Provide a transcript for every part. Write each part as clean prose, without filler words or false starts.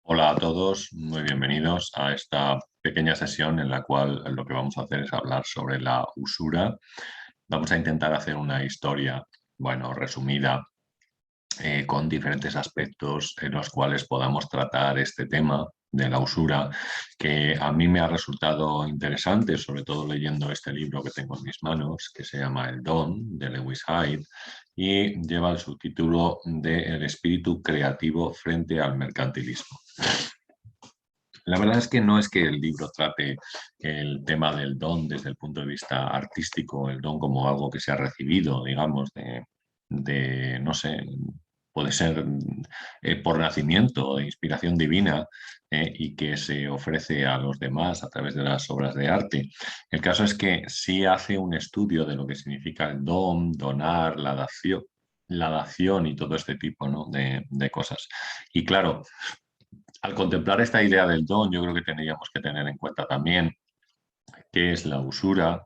Hola a todos, muy bienvenidos a esta pequeña sesión en la cual lo que vamos a hacer es hablar sobre la usura. Vamos a intentar hacer una historia, bueno, resumida, con diferentes aspectos en los cuales podamos tratar este tema de la usura, que a mí me ha resultado interesante, sobre todo leyendo este libro que tengo en mis manos, que se llama El Don, de Lewis Hyde, y lleva el subtítulo de El espíritu creativo frente al mercantilismo. La verdad es que no es que el libro trate el tema del don desde el punto de vista artístico, el don como algo que se ha recibido, digamos, no sé, puede ser por nacimiento, de inspiración divina, y que se ofrece a los demás a través de las obras de arte. El caso es que sí hace un estudio de lo que significa el don, donar, la dación y todo este tipo, ¿no? de cosas. Y claro, al contemplar esta idea del don, yo creo que tendríamos que tener en cuenta también qué es la usura,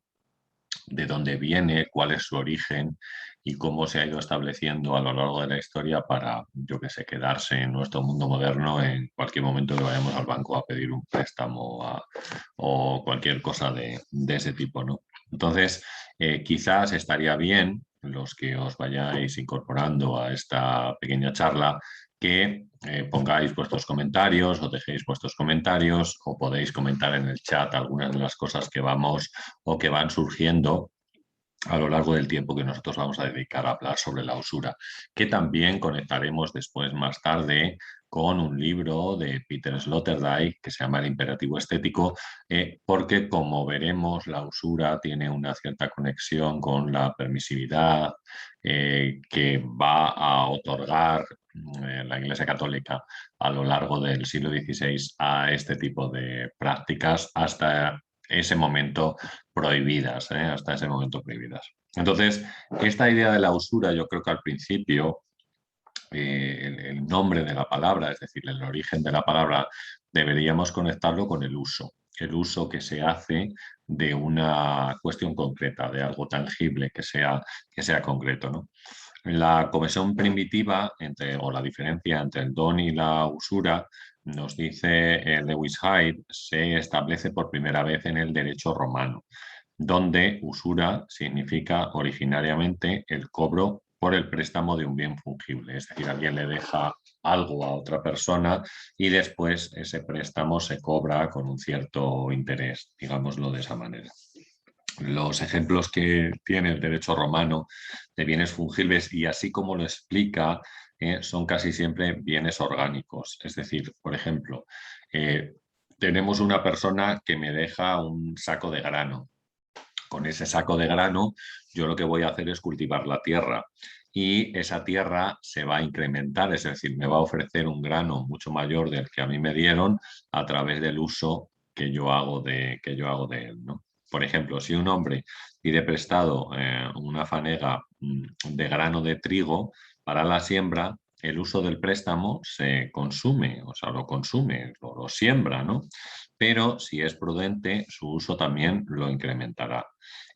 de dónde viene, cuál es su origen y cómo se ha ido estableciendo a lo largo de la historia para, yo que sé, quedarse en nuestro mundo moderno en cualquier momento que vayamos al banco a pedir un préstamo o cualquier cosa de ese tipo, ¿no? Entonces, quizás estaría bien, los que os vayáis incorporando a esta pequeña charla, que pongáis vuestros comentarios o dejéis vuestros comentarios o podéis comentar en el chat algunas de las cosas que vamos o que van surgiendo a lo largo del tiempo que nosotros vamos a dedicar a hablar sobre la usura, que también conectaremos después, más tarde, con un libro de Peter Sloterdijk que se llama El imperativo estético, porque como veremos, la usura tiene una cierta conexión con la permisividad que va a otorgar la Iglesia Católica a lo largo del siglo XVI a este tipo de prácticas hasta ese momento prohibidas, hasta ese momento prohibidas. Entonces, esta idea de la usura, yo creo que al principio el nombre de la palabra, es decir, el origen de la palabra, deberíamos conectarlo con el uso que se hace de una cuestión concreta, de algo tangible que sea concreto, ¿no? La conversión primitiva o la diferencia entre el don y la usura, nos dice Lewis Hyde, se establece por primera vez en el derecho romano, donde usura significa originariamente el cobro por el préstamo de un bien fungible. Es decir, alguien le deja algo a otra persona y después ese préstamo se cobra con un cierto interés, digámoslo de esa manera. Los ejemplos que tiene el derecho romano de bienes fungibles, y así como lo explica, son casi siempre bienes orgánicos. Es decir, por ejemplo, eh, tenemos una persona que me deja un saco de grano. Con ese saco de grano, yo lo que voy a hacer es cultivar la tierra y esa tierra se va a incrementar, es decir, me va a ofrecer un grano mucho mayor del que a mí me dieron a través del uso que yo hago de él, ¿no? Por ejemplo, si un hombre pide prestado una fanega de grano de trigo para la siembra, el uso del préstamo se consume, o sea, lo consume, lo siembra, ¿no? Pero si es prudente, su uso también lo incrementará.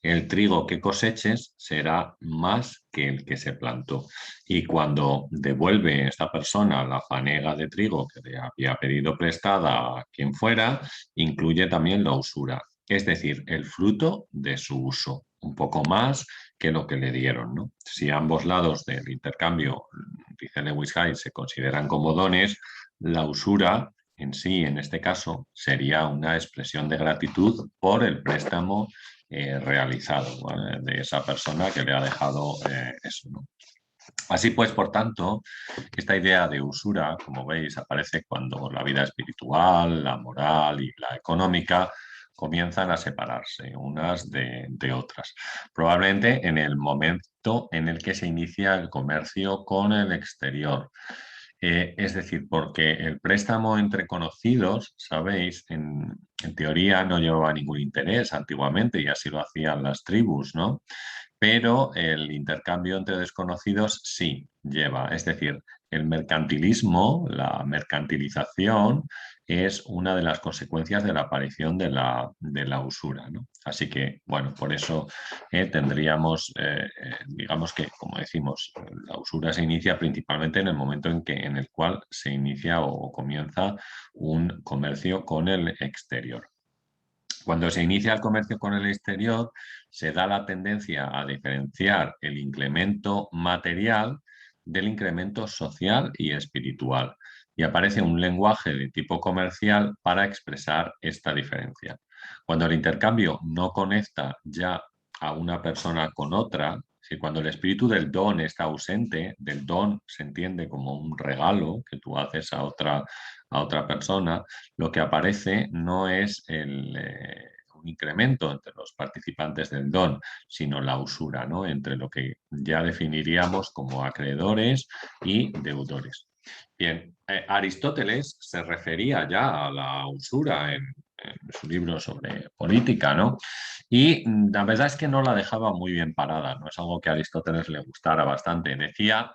El trigo que coseches será más que el que se plantó. Y cuando devuelve esta persona la fanega de trigo que le había pedido prestada a quien fuera, incluye también la usura, es decir, el fruto de su uso, un poco más que lo que le dieron, ¿no? Si ambos lados del intercambio, dice Lewis Hyde, se consideran como dones, la usura en sí, en este caso, sería una expresión de gratitud por el préstamo realizado, ¿vale? De esa persona que le ha dejado eso, ¿no? Así pues, por tanto, esta idea de usura, como veis, aparece cuando la vida espiritual, la moral y la económica comienzan a separarse unas de otras. Probablemente en el momento en el que se inicia el comercio con el exterior. Es decir, porque el préstamo entre conocidos, sabéis, en teoría no llevaba ningún interés antiguamente y así lo hacían las tribus, ¿no? Pero el intercambio entre desconocidos sí lleva. Es decir, el mercantilismo, la mercantilización, es una de las consecuencias de la aparición de la usura, ¿no? Así que, bueno, por eso tendríamos, digamos que, como decimos, la usura se inicia principalmente en el momento en el cual se inicia o comienza un comercio con el exterior. Cuando se inicia el comercio con el exterior, se da la tendencia a diferenciar el incremento material del incremento social y espiritual. Y aparece un lenguaje de tipo comercial para expresar esta diferencia. Cuando el intercambio no conecta ya a una persona con otra, si cuando el espíritu del don está ausente, del don se entiende como un regalo que tú haces a otra persona, lo que aparece no es un incremento entre los participantes del don, sino la usura, ¿no? Entre lo que ya definiríamos como acreedores y deudores. Bien, Aristóteles se refería ya a la usura en su libro sobre política, ¿no? Y la verdad es que no la dejaba muy bien parada, no es algo que a Aristóteles le gustara bastante. Decía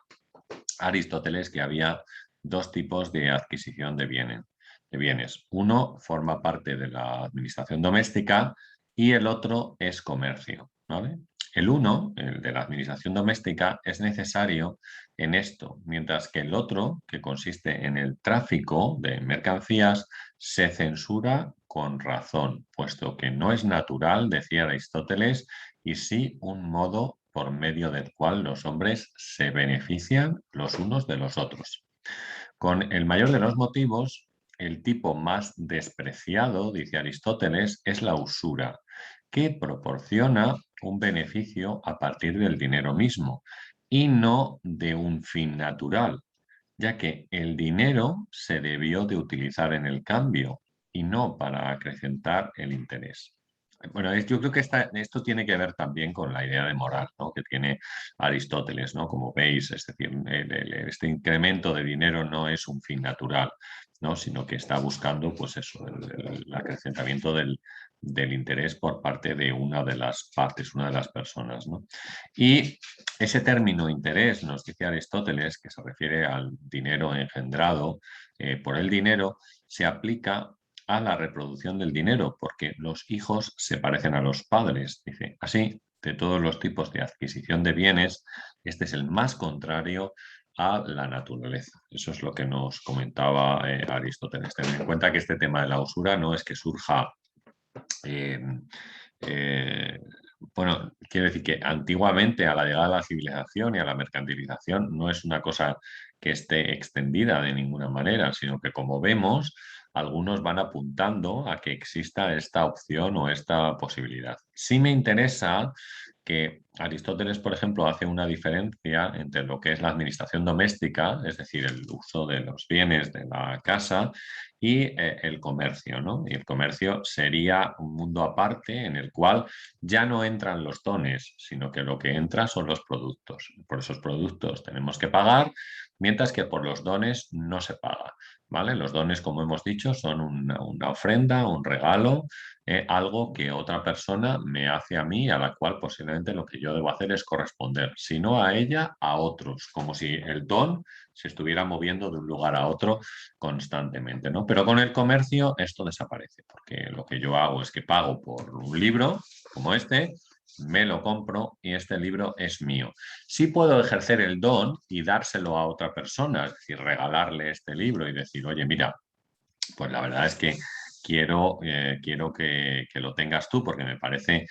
Aristóteles que había dos tipos de adquisición de bienes. Uno forma parte de la administración doméstica y el otro es comercio, ¿vale? El uno, el de la administración doméstica, es necesario en esto, mientras que el otro, que consiste en el tráfico de mercancías, se censura con razón, puesto que no es natural, decía Aristóteles, y sí un modo por medio del cual los hombres se benefician los unos de los otros. Con el mayor de los motivos, el tipo más despreciado, dice Aristóteles, es la usura, que proporciona un beneficio a partir del dinero mismo y no de un fin natural, ya que el dinero se debió de utilizar en el cambio y no para acrecentar el interés. Bueno, yo creo que esto tiene que ver también con la idea de moral, ¿no? Que tiene Aristóteles, ¿no? Como veis, es decir, este incremento de dinero no es un fin natural, ¿no? Sino que está buscando, pues eso, el acrecentamiento del interés por parte de una de las partes, una de las personas, ¿no? Y ese término interés, nos dice Aristóteles, que se refiere al dinero engendrado por el dinero, se aplica a la reproducción del dinero, porque los hijos se parecen a los padres. Dice, así, de todos los tipos de adquisición de bienes, este es el más contrario a la naturaleza. Eso es lo que nos comentaba Aristóteles. Ten en cuenta que este tema de la usura no es que surja eh, eh, bueno, quiero decir que antiguamente a la llegada de la civilización y a la mercantilización no es una cosa que esté extendida de ninguna manera, sino que como vemos, algunos van apuntando a que exista esta opción o esta posibilidad. Sí me interesa que Aristóteles, por ejemplo, hace una diferencia entre lo que es la administración doméstica, es decir, el uso de los bienes de la casa, y el comercio, ¿no? Y el comercio sería un mundo aparte en el cual ya no entran los dones, sino que lo que entra son los productos. Por esos productos tenemos que pagar, mientras que por los dones no se paga, ¿vale? Los dones, como hemos dicho, son una ofrenda, un regalo, algo que otra persona me hace a mí, a la cual posiblemente lo que yo debo hacer es corresponder, si no a ella, a otros, como si el don se estuviera moviendo de un lugar a otro constantemente, ¿no? Pero con el comercio esto desaparece, porque lo que yo hago es que pago por un libro como este, me lo compro y este libro es mío. Sí puedo ejercer el don y dárselo a otra persona, es decir, regalarle este libro y decir, oye, mira, pues la verdad es que quiero que lo tengas tú porque me parece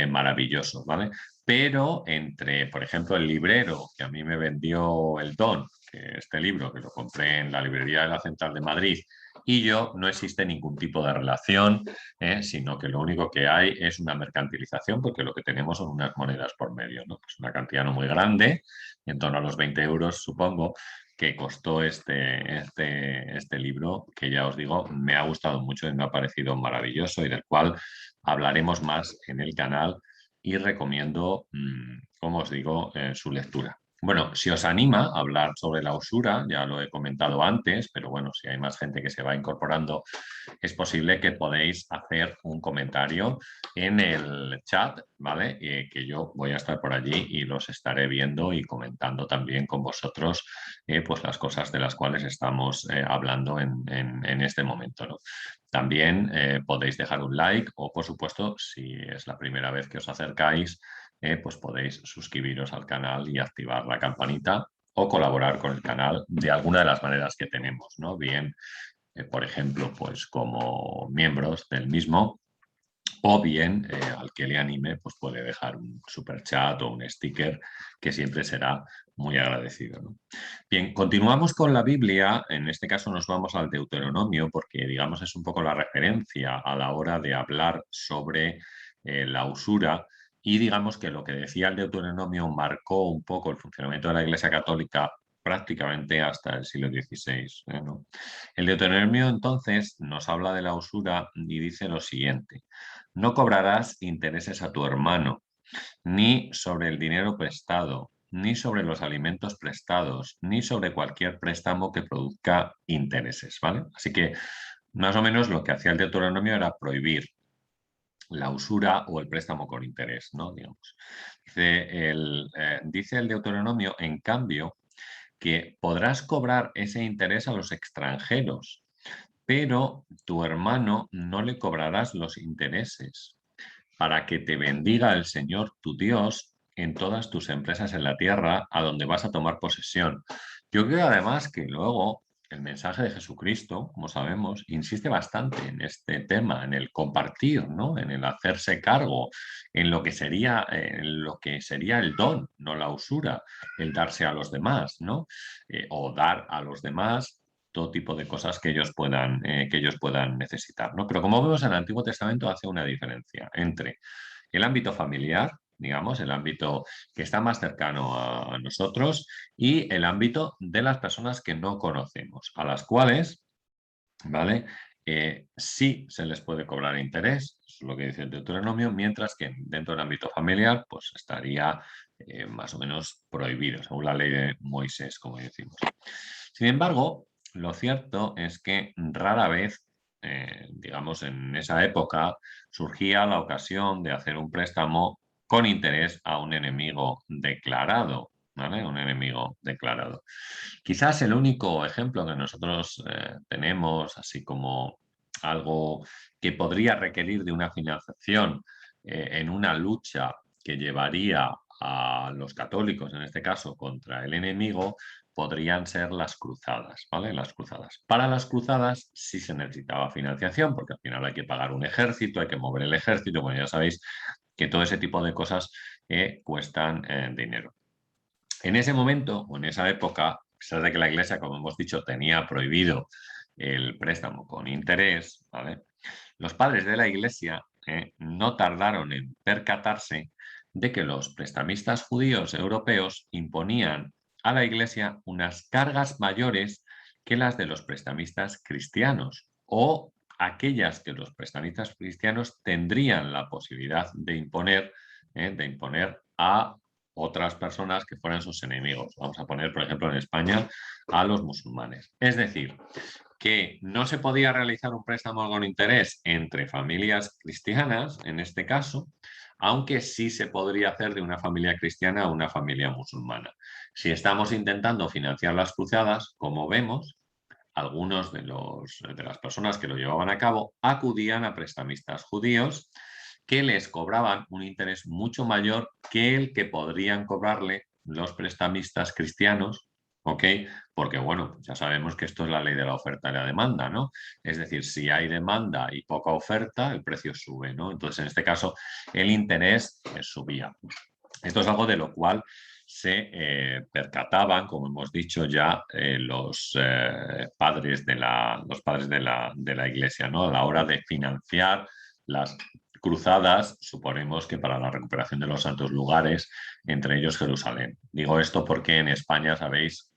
maravilloso, ¿vale? Pero entre, por ejemplo, el librero que a mí me vendió el don, que este libro que lo compré en la librería de la Central de Madrid, y yo no existe ningún tipo de relación, sino que lo único que hay es una mercantilización porque lo que tenemos son unas monedas por medio, ¿no? Es una cantidad no muy grande, en torno a los 20 euros, supongo, que costó este libro, que ya os digo, me ha gustado mucho y me ha parecido maravilloso y del cual hablaremos más en el canal y recomiendo, como os digo, su lectura. Bueno, si os anima a hablar sobre la usura, ya lo he comentado antes, pero bueno, si hay más gente que se va incorporando, es posible que podéis hacer un comentario en el chat, ¿vale? Que yo voy a estar por allí y los estaré viendo y comentando también con vosotros pues las cosas de las cuales estamos hablando en este momento, ¿no? También podéis dejar un like o, por supuesto, si es la primera vez que os acercáis, pues podéis suscribiros al canal y activar la campanita o colaborar con el canal de alguna de las maneras que tenemos, ¿no? Bien, por ejemplo, pues como miembros del mismo, o bien al que le anime, pues puede dejar un super chat o un sticker que siempre será muy agradecido, ¿no? Bien, continuamos con la Biblia. En este caso nos vamos al Deuteronomio porque, digamos, es un poco la referencia a la hora de hablar sobre la usura. Y digamos que lo que decía el Deuteronomio marcó un poco el funcionamiento de la Iglesia Católica prácticamente hasta el siglo XVI, ¿no? El Deuteronomio entonces nos habla de la usura y dice lo siguiente: no cobrarás intereses a tu hermano, ni sobre el dinero prestado, ni sobre los alimentos prestados, ni sobre cualquier préstamo que produzca intereses, ¿vale? Así que más o menos lo que hacía el Deuteronomio era prohibir la usura o el préstamo con interés, ¿no? Digamos. Dice el Deuteronomio, en cambio, que podrás cobrar ese interés a los extranjeros, pero tu hermano no le cobrarás los intereses, para que te bendiga el Señor tu Dios en todas tus empresas en la tierra a donde vas a tomar posesión. Yo creo además que luego el mensaje de Jesucristo, como sabemos, insiste bastante en este tema, en el compartir, ¿no? En el hacerse cargo, en lo que sería el don, no la usura, el darse a los demás, ¿no? O dar a los demás todo tipo de cosas que ellos puedan necesitar, ¿no? Pero como vemos en el Antiguo Testamento hace una diferencia entre el ámbito familiar, digamos, el ámbito que está más cercano a nosotros, y el ámbito de las personas que no conocemos, a las cuales, ¿vale? Sí se les puede cobrar interés, eso es lo que dice el Deuteronomio, mientras que dentro del ámbito familiar, pues estaría más o menos prohibido, según la ley de Moisés, como decimos. Sin embargo, lo cierto es que rara vez, digamos, en esa época surgía la ocasión de hacer un préstamo con interés a un enemigo declarado, ¿vale? Un enemigo declarado. Quizás el único ejemplo que nosotros tenemos, así como algo que podría requerir de una financiación en una lucha que llevaría a los católicos, en este caso, contra el enemigo, podrían ser las cruzadas, ¿vale? Las cruzadas. Para las cruzadas sí se necesitaba financiación, porque al final hay que pagar un ejército, hay que mover el ejército, bueno, ya sabéis que todo ese tipo de cosas cuestan dinero. En ese momento, o en esa época, a pesar de que la Iglesia, como hemos dicho, tenía prohibido el préstamo con interés, ¿vale? Los padres de la Iglesia no tardaron en percatarse de que los prestamistas judíos europeos imponían a la Iglesia unas cargas mayores que las de los prestamistas cristianos, o aquellas que los prestamistas cristianos tendrían la posibilidad de imponer a otras personas que fueran sus enemigos. Vamos a poner, por ejemplo, en España, a los musulmanes. Es decir, que no se podía realizar un préstamo con interés entre familias cristianas, en este caso, aunque sí se podría hacer de una familia cristiana a una familia musulmana. Si estamos intentando financiar las cruzadas, como vemos, algunos de las personas que lo llevaban a cabo acudían a prestamistas judíos que les cobraban un interés mucho mayor que el que podrían cobrarle los prestamistas cristianos, ¿ok? Porque, bueno, ya sabemos que esto es la ley de la oferta y la demanda, ¿no? Es decir, si hay demanda y poca oferta, el precio sube, ¿no? Entonces, en este caso, el interés subía. Esto es algo de lo cual se percataban, como hemos dicho ya, los padres de la Iglesia, ¿no? A la hora de financiar las cruzadas, suponemos que para la recuperación de los santos lugares, entre ellos Jerusalén. Digo esto porque en España, sabéis,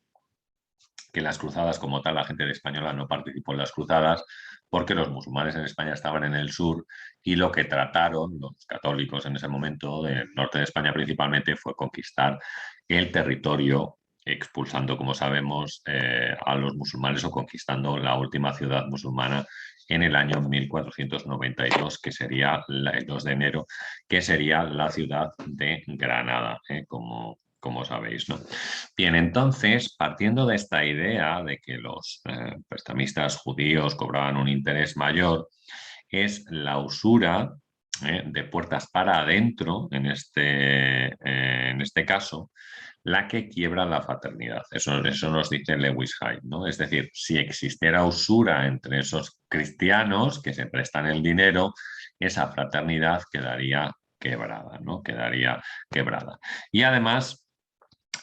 que las cruzadas como tal, la gente española no participó en las cruzadas porque los musulmanes en España estaban en el sur y lo que trataron los católicos en ese momento, del norte de España principalmente, fue conquistar el territorio, expulsando, como sabemos, a los musulmanes o conquistando la última ciudad musulmana en el año 1492, que sería el 2 de enero, que sería la ciudad de Granada, como sabéis, ¿no? Bien, entonces, partiendo de esta idea de que los prestamistas judíos cobraban un interés mayor, es la usura de puertas para adentro, en este caso, la que quiebra la fraternidad. Eso nos dice Lewis Hyde, ¿no? Es decir, si existiera usura entre esos cristianos que se prestan el dinero, esa fraternidad quedaría quebrada, ¿no? Quedaría quebrada. Y además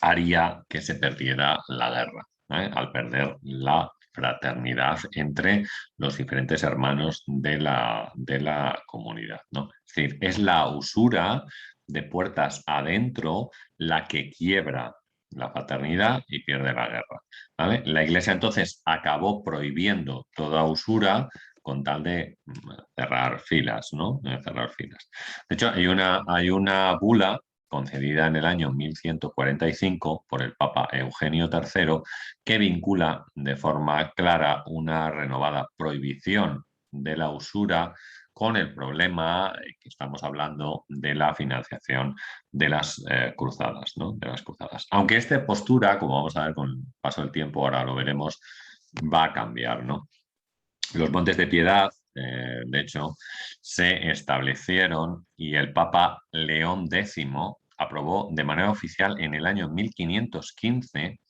haría que se perdiera la guerra, al perder la fraternidad entre los diferentes hermanos de la comunidad, ¿no? Es decir, es la usura de puertas adentro la que quiebra la fraternidad y pierde la guerra, ¿vale? La Iglesia entonces acabó prohibiendo toda usura con tal de cerrar filas, ¿no? Cerrar filas. De hecho, hay una bula concedida en el año 1145 por el Papa Eugenio III, que vincula de forma clara una renovada prohibición de la usura con el problema que estamos hablando de la financiación de las cruzadas, ¿no? De las cruzadas. Aunque esta postura, como vamos a ver con el paso del tiempo, ahora lo veremos, va a cambiar, ¿no? Los Montes de Piedad, de hecho, se establecieron y el Papa León X aprobó de manera oficial en el año 1515,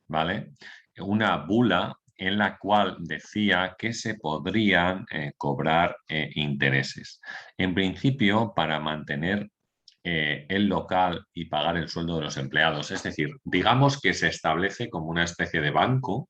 ¿vale?, una bula en la cual decía que se podrían cobrar intereses. En principio, para mantener el local y pagar el sueldo de los empleados. Es decir, digamos que se establece como una especie de banco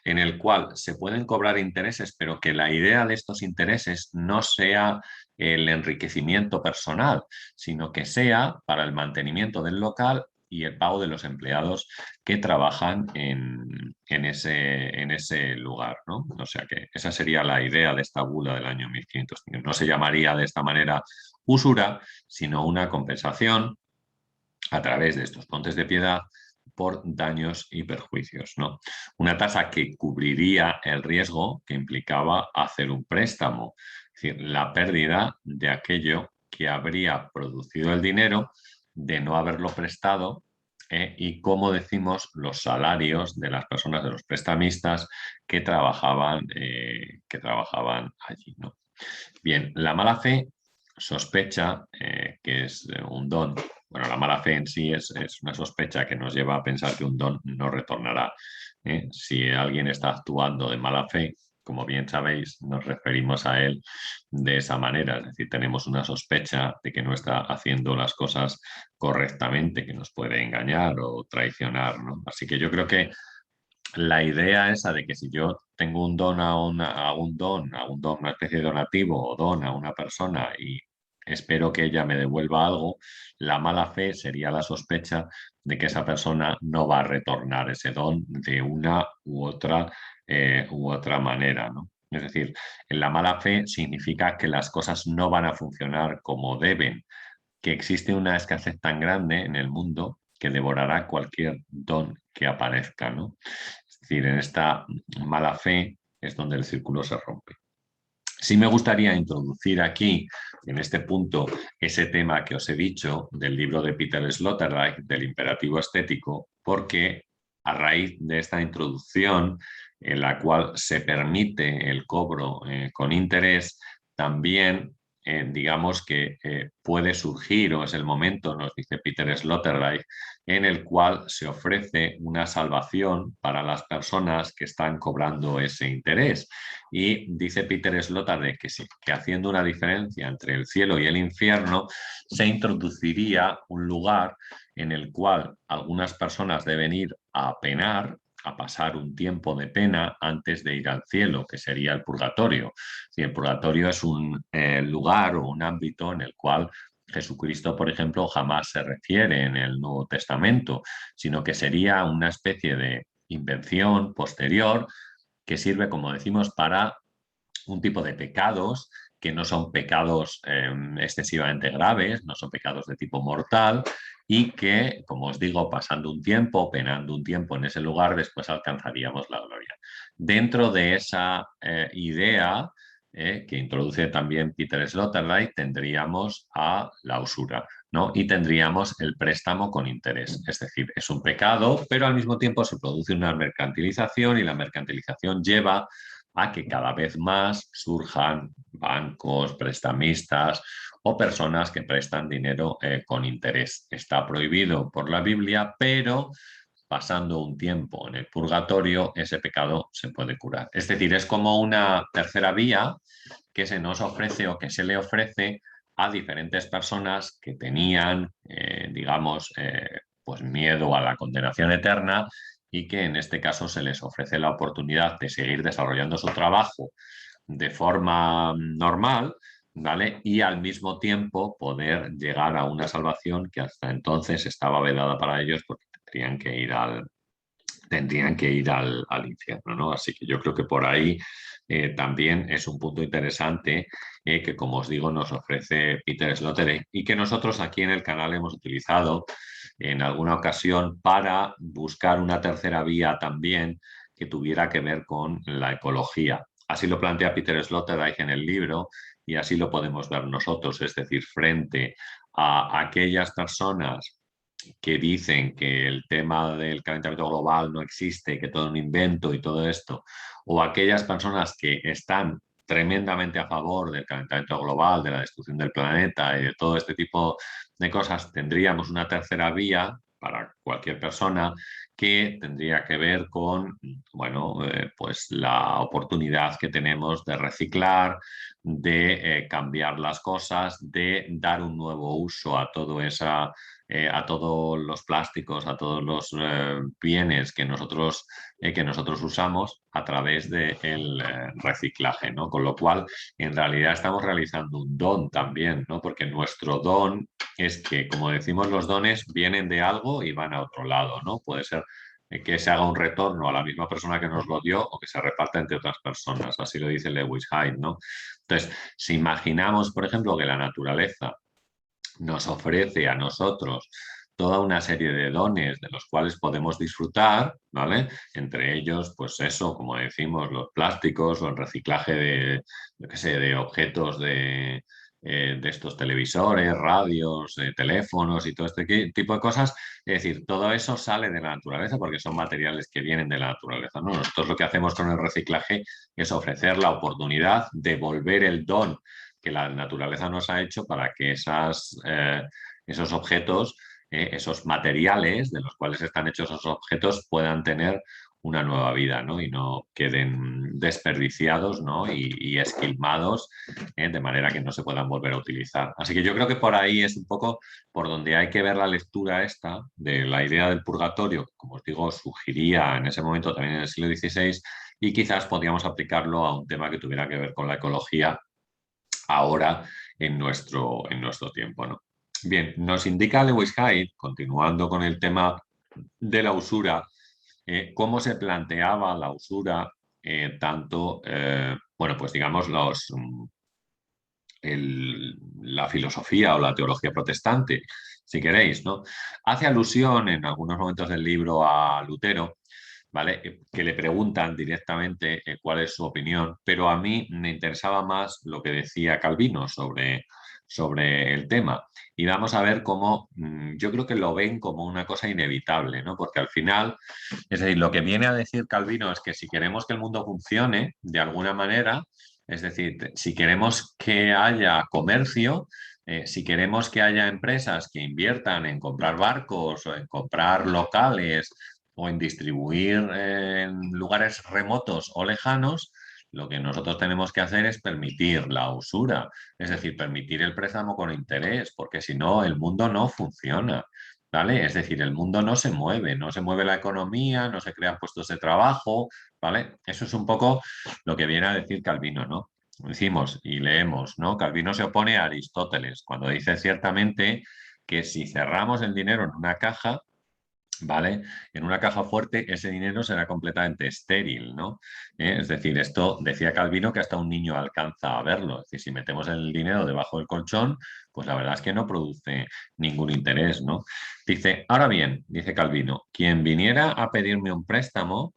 en el cual se pueden cobrar intereses, pero que la idea de estos intereses no sea el enriquecimiento personal, sino que sea para el mantenimiento del local y el pago de los empleados que trabajan en ese lugar, ¿no? O sea que esa sería la idea de esta bula del año 1500. No se llamaría de esta manera usura, sino una compensación a través de estos montes de piedad por daños y perjuicios, ¿no? Una tasa que cubriría el riesgo que implicaba hacer un préstamo, es decir, la pérdida de aquello que habría producido el dinero de no haberlo prestado y, como decimos, los salarios de las personas, de los prestamistas que trabajaban allí, ¿no? Bien, la mala fe sospecha que es un don. Bueno, la mala fe en sí es una sospecha que nos lleva a pensar que un don no retornará. Si alguien está actuando de mala fe, como bien sabéis, nos referimos a él de esa manera. Es decir, tenemos una sospecha de que no está haciendo las cosas correctamente, que nos puede engañar o traicionar, ¿no? Así que yo creo que la idea esa de que si yo tengo un don una especie de donativo o don a una persona y espero que ella me devuelva algo, la mala fe sería la sospecha de que esa persona no va a retornar ese don de una u otra manera, ¿no? Es decir, la mala fe significa que las cosas no van a funcionar como deben, que existe una escasez tan grande en el mundo que devorará cualquier don que aparezca, ¿no? Es decir, en esta mala fe es donde el círculo se rompe. Sí me gustaría introducir aquí, en este punto, ese tema que os he dicho del libro de Peter Sloterdijk, del imperativo estético, porque a raíz de esta introducción en la cual se permite el cobro con interés, también digamos que puede surgir, o es el momento, nos dice Peter Sloterdijk, en el cual se ofrece una salvación para las personas que están cobrando ese interés. Y dice Peter Sloterdijk que sí, que haciendo una diferencia entre el cielo y el infierno, se introduciría un lugar en el cual algunas personas deben ir a penar, a pasar un tiempo de pena antes de ir al cielo, que sería el purgatorio. Si el purgatorio es un lugar o un ámbito en el cual Jesucristo, por ejemplo, jamás se refiere en el Nuevo Testamento, sino que sería una especie invención posterior que sirve, como decimos, para un tipo de pecados que no son pecados excesivamente graves, no son pecados de tipo mortal y que, como os digo, pasando un tiempo, penando un tiempo en ese lugar, después alcanzaríamos la gloria. Dentro de esa idea que introduce también Peter Sloterdijk, tendríamos a la usura, ¿no? Y tendríamos el préstamo con interés. Es decir, es un pecado, pero al mismo tiempo se produce una mercantilización y la mercantilización lleva a que cada vez más surjan bancos, prestamistas o personas que prestan dinero con interés. Está prohibido por la Biblia, pero pasando un tiempo en el purgatorio, ese pecado se puede curar. Es decir, es como una tercera vía que se nos ofrece o que se le ofrece a diferentes personas que tenían, digamos, pues miedo a la condenación eterna y que en este caso se les ofrece la oportunidad de seguir desarrollando su trabajo de forma normal, ¿vale? Y al mismo tiempo poder llegar a una salvación que hasta entonces estaba vedada para ellos porque tendrían que ir al infierno, ¿no? Así que yo creo que por ahí también es un punto interesante que, como os digo, nos ofrece Peter Sloterdijk y que nosotros aquí en el canal hemos utilizado en alguna ocasión para buscar una tercera vía también que tuviera que ver con la ecología. Así lo plantea Peter Sloterdijk en el libro y así lo podemos ver nosotros, es decir, frente a aquellas personas que dicen que el tema del calentamiento global no existe, que todo es un invento y todo esto, o aquellas personas que están tremendamente a favor del calentamiento global, de la destrucción del planeta y de todo este tipo de cosas, tendríamos una tercera vía para cualquier persona que tendría que ver con, bueno, pues la oportunidad que tenemos de reciclar, de cambiar las cosas, de dar un nuevo uso a todo esa a todos los plásticos, a todos los bienes que nosotros usamos a través del reciclaje, ¿no? Con lo cual, en realidad estamos realizando un don también, ¿no? Porque nuestro don es que, como decimos, los dones vienen de algo y van a otro lado, ¿no? Puede ser que se haga un retorno a la misma persona que nos lo dio o que se reparta entre otras personas. Así lo dice Lewis Hyde, ¿no? Entonces, si imaginamos, por ejemplo, que la naturaleza nos ofrece a nosotros toda una serie de dones de los cuales podemos disfrutar, ¿vale? Entre ellos, pues eso, como decimos, los plásticos o el reciclaje de, yo qué sé, de objetos de estos televisores, radios, teléfonos y todo este tipo de cosas. Es decir, todo eso sale de la naturaleza porque son materiales que vienen de la naturaleza, ¿no? Nosotros lo que hacemos con el reciclaje es ofrecer la oportunidad de volver el don que la naturaleza nos ha hecho para que esos objetos, esos materiales de los cuales están hechos esos objetos puedan tener una nueva vida, ¿no? Y no queden desperdiciados, ¿no? Y esquilmados, de manera que no se puedan volver a utilizar. Así que yo creo que por ahí es un poco por donde hay que ver la lectura esta de la idea del purgatorio, que, como os digo, surgiría en ese momento también en el siglo XVI y quizás podríamos aplicarlo a un tema que tuviera que ver con la ecología ahora en nuestro tiempo, ¿no? Bien, nos indica Lewis Hyde, continuando con el tema de la usura, cómo se planteaba la usura, tanto, bueno, pues digamos, la filosofía o la teología protestante, si queréis, ¿no? Hace alusión en algunos momentos del libro a Lutero, ¿vale? Que le preguntan directamente cuál es su opinión, pero a mí me interesaba más lo que decía Calvino sobre el tema. Y vamos a ver cómo yo creo que lo ven como una cosa inevitable, ¿no? Porque al final, es decir, lo que viene a decir Calvino es que si queremos que el mundo funcione de alguna manera, es decir, si queremos que haya comercio, si queremos que haya empresas que inviertan en comprar barcos o en comprar locales o en distribuir en lugares remotos o lejanos, lo que nosotros tenemos que hacer es permitir la usura, es decir, permitir el préstamo con interés, porque si no, el mundo no funciona. ¿Vale? Es decir, el mundo no se mueve la economía, no se crean puestos de trabajo, ¿vale? Eso es un poco lo que viene a decir Calvino, ¿no? Decimos y leemos, ¿no? Calvino se opone a Aristóteles cuando dice ciertamente que si cerramos el dinero en una caja, ¿vale? En una caja fuerte ese dinero será completamente estéril, ¿no? Es decir, esto decía Calvino que hasta un niño alcanza a verlo. Es decir, si metemos el dinero debajo del colchón, pues la verdad es que no produce ningún interés, ¿no? Dice, ahora bien, dice Calvino, quien viniera a pedirme un préstamo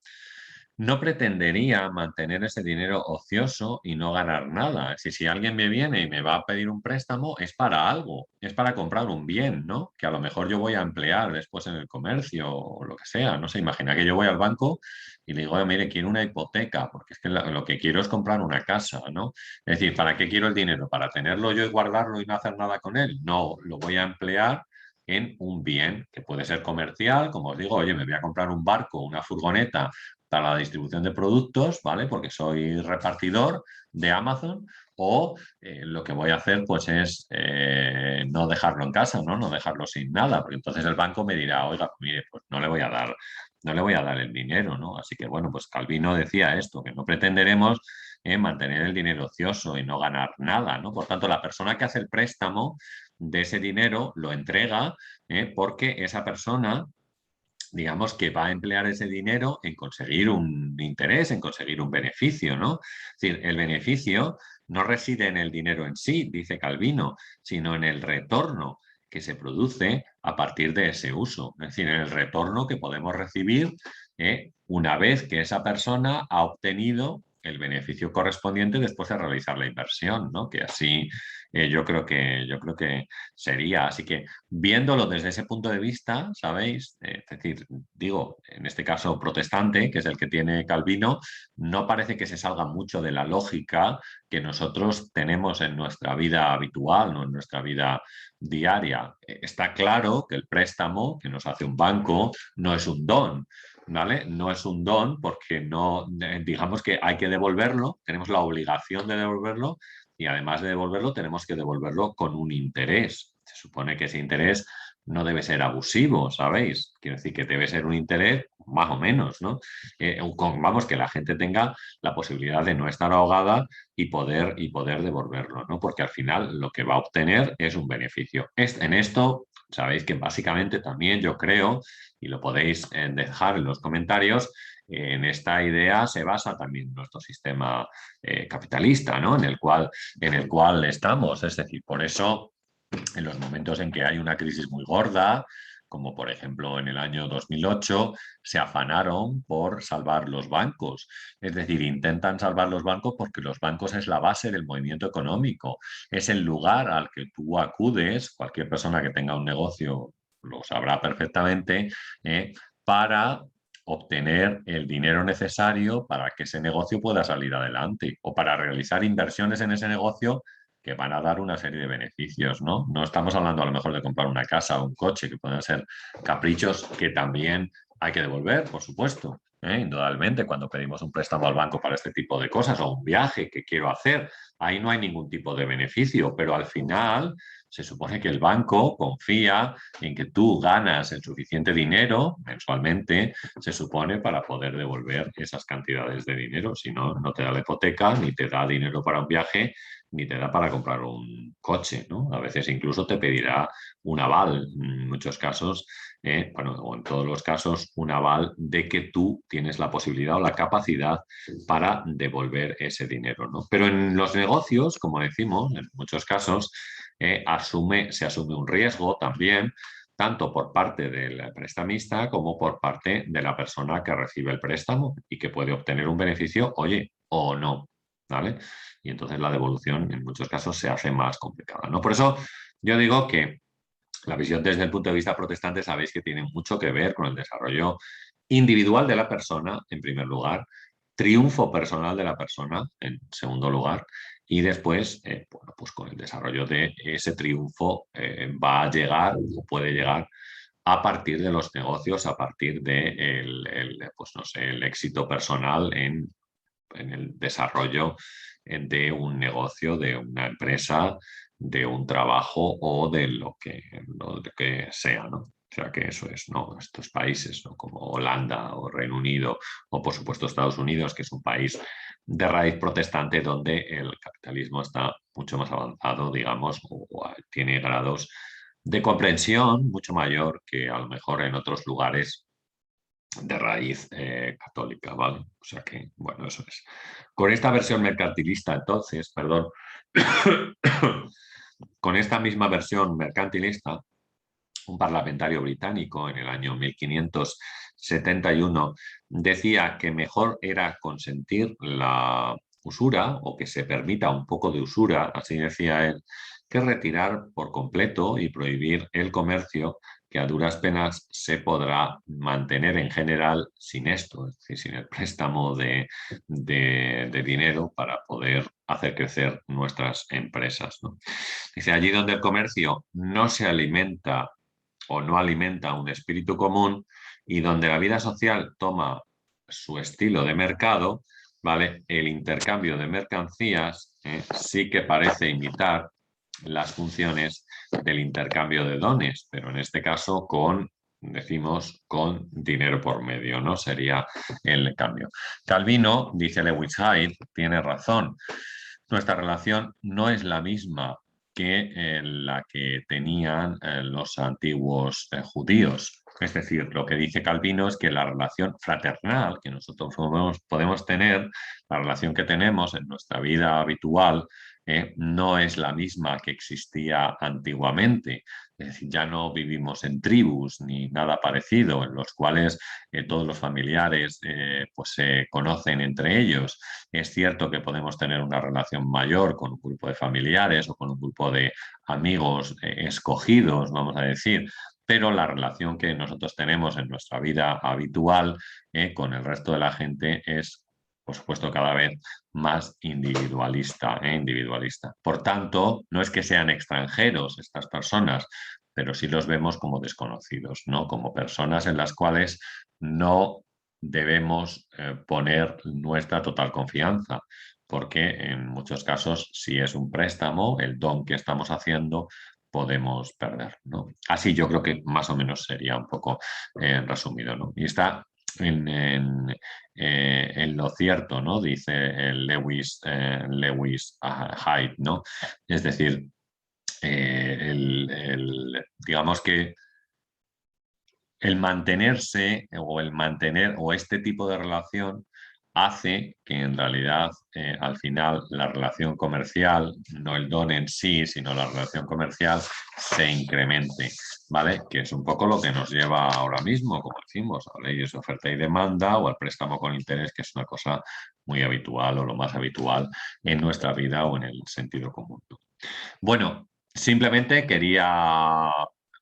no pretendería mantener ese dinero ocioso y no ganar nada. Si alguien me viene y me va a pedir un préstamo, es para algo, es para comprar un bien, ¿no? Que a lo mejor yo voy a emplear después en el comercio o lo que sea. No sé, imagina que yo voy al banco y le digo, "Oye, mire, quiero una hipoteca, porque es que lo que quiero es comprar una casa, ¿no? Es decir, ¿para qué quiero el dinero? ¿Para tenerlo yo y guardarlo y no hacer nada con él? No, lo voy a emplear en un bien que puede ser comercial, como os digo, oye, me voy a comprar un barco, una furgoneta para la distribución de productos, ¿vale? Porque soy repartidor de Amazon, o lo que voy a hacer pues es no dejarlo en casa, ¿no? No dejarlo sin nada, porque entonces el banco me dirá, oiga, mire, pues no le voy a dar el dinero, ¿no? Así que bueno, pues Calvino decía esto, que no pretenderemos mantener el dinero ocioso y no ganar nada, ¿no? Por tanto, la persona que hace el préstamo de ese dinero lo entrega porque esa persona digamos que va a emplear ese dinero en conseguir un interés, en conseguir un beneficio, ¿no? Es decir, el beneficio no reside en el dinero en sí, dice Calvino, sino en el retorno que se produce a partir de ese uso, es decir, en el retorno que podemos recibir una vez que esa persona ha obtenido el beneficio correspondiente después de realizar la inversión, ¿no? Que así yo creo que sería. Así que viéndolo desde ese punto de vista, ¿sabéis? Es decir, digo, en este caso protestante, que es el que tiene Calvino, no parece que se salga mucho de la lógica que nosotros tenemos en nuestra vida habitual, ¿no? En nuestra vida diaria. Está claro que el préstamo que nos hace un banco no es un don, ¿vale? No es un don porque no, digamos que hay que devolverlo, tenemos la obligación de devolverlo y además de devolverlo tenemos que devolverlo con un interés. Se supone que ese interés no debe ser abusivo, ¿sabéis? Quiero decir que debe ser un interés más o menos, ¿no? Vamos, que la gente tenga la posibilidad de no estar ahogada y poder devolverlo, ¿no? Porque al final lo que va a obtener es un beneficio. En esto, sabéis que básicamente también yo creo, y lo podéis dejar en los comentarios, en esta idea se basa también nuestro sistema capitalista, ¿no? En el cual estamos. Es decir, por eso en los momentos en que hay una crisis muy gorda, como por ejemplo en el año 2008, se afanaron por salvar los bancos. Es decir, intentan salvar los bancos porque los bancos es la base del movimiento económico, es el lugar al que tú acudes, cualquier persona que tenga un negocio lo sabrá perfectamente, para obtener el dinero necesario para que ese negocio pueda salir adelante o para realizar inversiones en ese negocio que van a dar una serie de beneficios, ¿no? No estamos hablando a lo mejor de comprar una casa o un coche, que pueden ser caprichos que también hay que devolver, por supuesto. Indudablemente, cuando pedimos un préstamo al banco para este tipo de cosas o un viaje que quiero hacer, ahí no hay ningún tipo de beneficio, pero al final se supone que el banco confía en que tú ganas el suficiente dinero mensualmente, se supone, para poder devolver esas cantidades de dinero. Si no, no te da la hipoteca, ni te da dinero para un viaje, ni te da para comprar un coche, ¿no? A veces incluso te pedirá un aval, en muchos casos, bueno, o en todos los casos, un aval de que tú tienes la posibilidad o la capacidad para devolver ese dinero, ¿no? Pero en los negocios, como decimos, en muchos casos, se asume un riesgo también, tanto por parte del prestamista como por parte de la persona que recibe el préstamo y que puede obtener un beneficio, oye, o no, ¿vale? Y entonces la devolución en muchos casos se hace más complicada, ¿no? Por eso yo digo que la visión desde el punto de vista protestante sabéis que tiene mucho que ver con el desarrollo individual de la persona, en primer lugar, triunfo personal de la persona, en segundo lugar, y después, bueno, pues con el desarrollo de ese triunfo va a llegar o puede llegar a partir de los negocios, a partir de pues no sé, el éxito personal en el desarrollo de un negocio, de una empresa, de un trabajo o de lo que sea, ¿no? O sea que eso es, ¿no? Estos países, ¿no? Como Holanda o Reino Unido o por supuesto Estados Unidos, que es un país de raíz protestante donde el capitalismo está mucho más avanzado, digamos, o tiene grados de comprensión mucho mayor que a lo mejor en otros lugares de raíz católica, ¿vale? O sea que, bueno, eso es. Con esta versión mercantilista, entonces, perdón, con esta misma versión mercantilista, un parlamentario británico en el año 1571 decía que mejor era consentir la usura o que se permita un poco de usura, así decía él, que retirar por completo y prohibir el comercio que a duras penas se podrá mantener en general sin esto, es decir, sin el préstamo de dinero para poder hacer crecer nuestras empresas, ¿no? Dice, allí donde el comercio no se alimenta o no alimenta un espíritu común y donde la vida social toma su estilo de mercado, ¿vale? El intercambio de mercancías sí que parece imitar las funciones del intercambio de dones, pero en este caso decimos, con dinero por medio, ¿no? Sería el cambio. Calvino, dice Lewis Hyde, tiene razón. Nuestra relación no es la misma que la que tenían los antiguos judíos. Es decir, lo que dice Calvino es que la relación fraternal que nosotros podemos tener, la relación que tenemos en nuestra vida habitual, no es la misma que existía antiguamente. Es decir, ya no vivimos en tribus ni nada parecido, en los cuales todos los familiares pues se conocen entre ellos. Es cierto que podemos tener una relación mayor con un grupo de familiares o con un grupo de amigos escogidos, vamos a decir, pero la relación que nosotros tenemos en nuestra vida habitual con el resto de la gente es, por supuesto, cada vez más individualista. Por tanto, no es que sean extranjeros estas personas, pero sí los vemos como desconocidos, ¿no? Como personas en las cuales no debemos poner nuestra total confianza, porque en muchos casos, si es un préstamo, el don que estamos haciendo, podemos perder, ¿no? Así yo creo que más o menos sería un poco resumido, ¿no? Y está en lo cierto, ¿no? Dice Lewis Hyde, ¿no? Es decir, digamos que el mantenerse o el mantener o este tipo de relación hace que en realidad al final la relación comercial, no el don en sí, sino la relación comercial se incremente, ¿vale? Que es un poco lo que nos lleva ahora mismo, como decimos, a leyes de oferta y demanda o al préstamo con interés, que es una cosa muy habitual o lo más habitual en nuestra vida o en el sentido común. Bueno, simplemente quería,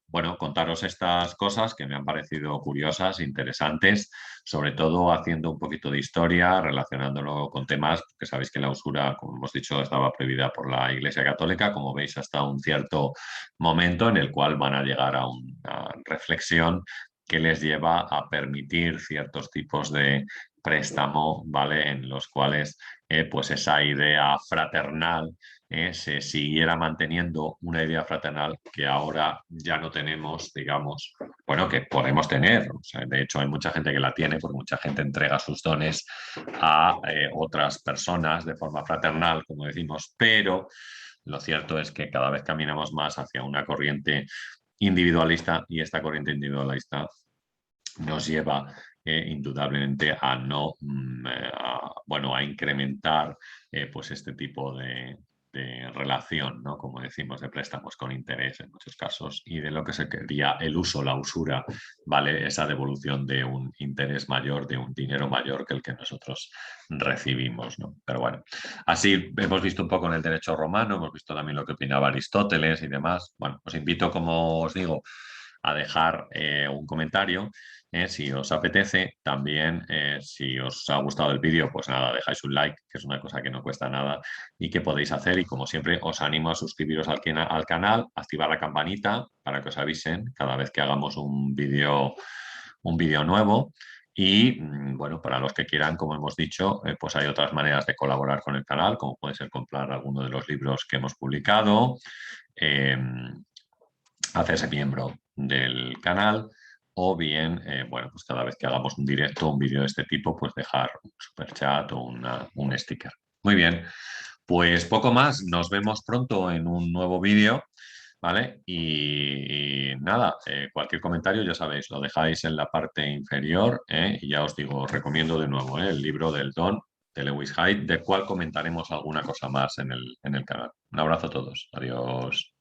bueno, contaros estas cosas que me han parecido curiosas, interesantes, sobre todo haciendo un poquito de historia, relacionándolo con temas, que sabéis que la usura, como hemos dicho, estaba prohibida por la Iglesia Católica, como veis, hasta un cierto momento en el cual van a llegar a una reflexión que les lleva a permitir ciertos tipos de préstamo, ¿vale? En los cuales pues esa idea fraternal se siguiera manteniendo una idea fraternal que ahora ya no tenemos, digamos, bueno, que podemos tener. O sea, de hecho, hay mucha gente que la tiene porque mucha gente entrega sus dones a otras personas de forma fraternal, como decimos, pero lo cierto es que cada vez caminamos más hacia una corriente individualista y esta corriente individualista nos lleva indudablemente a no, bueno, a incrementar pues este tipo de relación, ¿no? Como decimos, de préstamos con interés en muchos casos y de lo que se quería el uso, la usura, ¿vale? Esa devolución de un interés mayor, de un dinero mayor que el que nosotros recibimos, ¿no? Pero bueno, así hemos visto un poco en el derecho romano, hemos visto también lo que opinaba Aristóteles y demás. Bueno, os invito, como os digo, a dejar un comentario si os apetece. También, si os ha gustado el vídeo, pues nada, dejáis un like, que es una cosa que no cuesta nada y que podéis hacer. Y como siempre, os animo a suscribiros al canal, activar la campanita para que os avisen cada vez que hagamos un vídeo nuevo. Y bueno, para los que quieran, como hemos dicho, pues hay otras maneras de colaborar con el canal, como puede ser comprar alguno de los libros que hemos publicado, hacerse miembro del canal o bien, bueno, pues cada vez que hagamos un directo, un vídeo de este tipo, pues dejar un super chat o un sticker. Muy bien, pues poco más. Nos vemos pronto en un nuevo vídeo ¿vale? Y nada, cualquier comentario, ya sabéis, lo dejáis en la parte inferior, y ya os digo, os recomiendo de nuevo, el libro del Don de Lewis Hyde, de cual comentaremos alguna cosa más en el canal. Un abrazo a todos. Adiós.